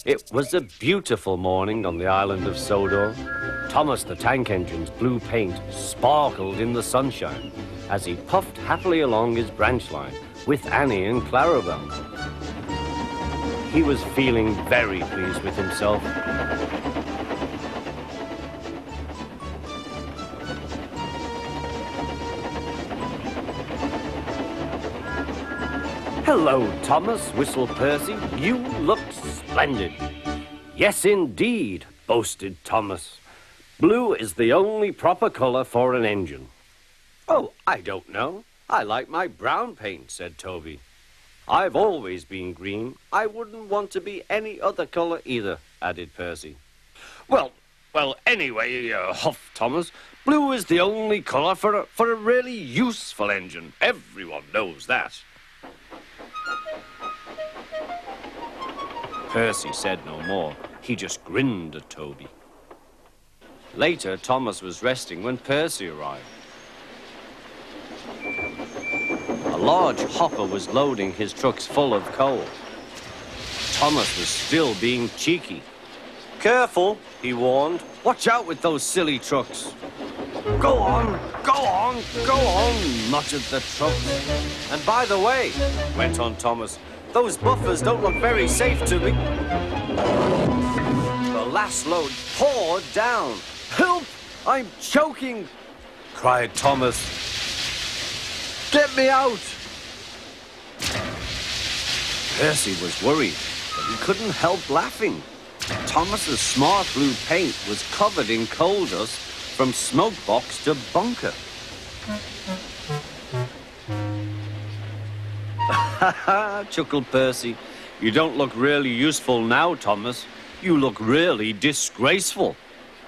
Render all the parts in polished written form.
It was a beautiful morning on the island of Sodor. Thomas the tank engine's blue paint sparkled in the sunshine as he puffed happily along his branch line with Annie and Clarabel. He was feeling very pleased with himself. "Hello, Thomas," whistled Percy. "You look splendid." "Yes, indeed," boasted Thomas. "Blue is the only proper color for an engine." "Oh, I don't know. I like my brown paint," said Toby. "I've always been green. I wouldn't want to be any other color either," added Percy. Well, anyway, huffed Thomas, "blue is the only color for a really useful engine. Everyone knows that." Percy said no more. He just grinned at Toby. Later, Thomas was resting when Percy arrived. A large hopper was loading his trucks full of coal. Thomas was still being cheeky. "Careful," he warned. "Watch out with those silly trucks." Go on, go on, go on," muttered the trucks. "And by the way," went on Thomas, "those buffers don't look very safe to me." The last load poured down. "Help! I'm choking!" cried Thomas. "Get me out!" Percy was worried, but he couldn't help laughing. Thomas's smart blue paint was covered in coal dust from smoke box to bunker. "Ha ha," chuckled Percy. "You don't look really useful now, Thomas. You look really disgraceful."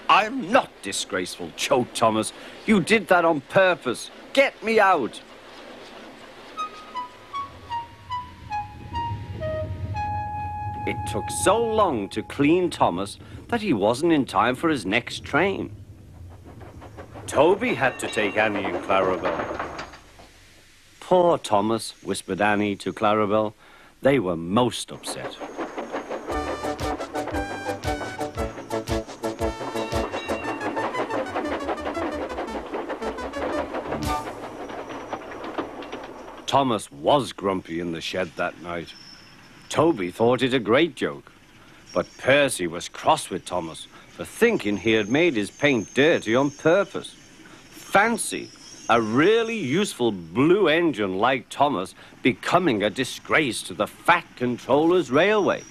"I'm not disgraceful," choked Thomas. "You did that on purpose. Get me out." It took so long to clean Thomas that he wasn't in time for his next train. Toby had to take Annie and Clarabel. "Poor Thomas," whispered Annie to Clarabel. They were most upset. Thomas was grumpy in the shed that night. Toby thought it a great joke, but Percy was cross with Thomas for thinking he had made his paint dirty on purpose. Fancy a really useful blue engine like Thomas becoming a disgrace to the Fat Controller's railway.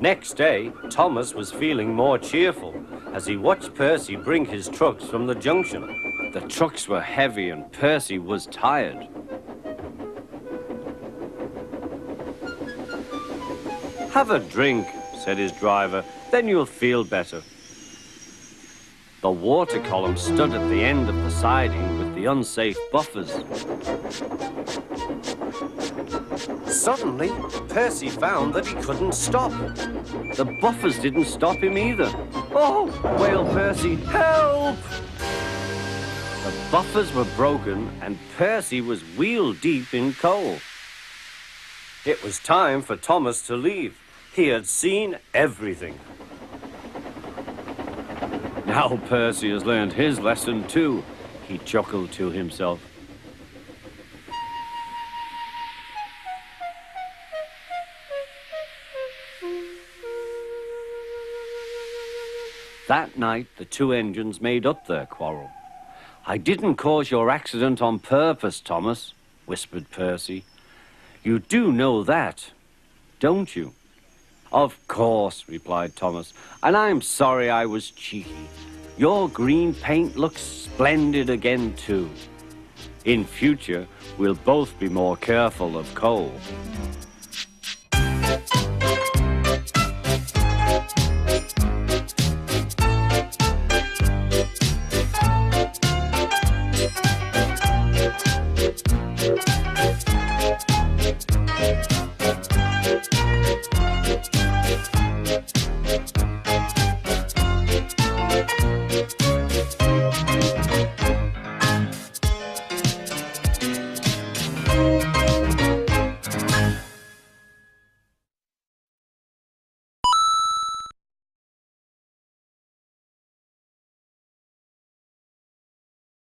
Next day, Thomas was feeling more cheerful as he watched Percy bring his trucks from the junction. The trucks were heavy and Percy was tired. "Have a drink," said his driver, "then you'll feel better." The water column stood at the end of the siding with the unsafe buffers. Suddenly, Percy found that he couldn't stop. The buffers didn't stop him either. "Oh!" wailed Percy. "Help!" The buffers were broken and Percy was wheel-deep in coal. It was time for Thomas to leave. He had seen everything. "Now Percy has learned his lesson too," he chuckled to himself. That night, the two engines made up their quarrel. "I didn't cause your accident on purpose, Thomas," whispered Percy. "You do know that, don't you?" "Of course," replied Thomas, "and I'm sorry I was cheeky. Your green paint looks splendid again, too. In future, we'll both be more careful of coal."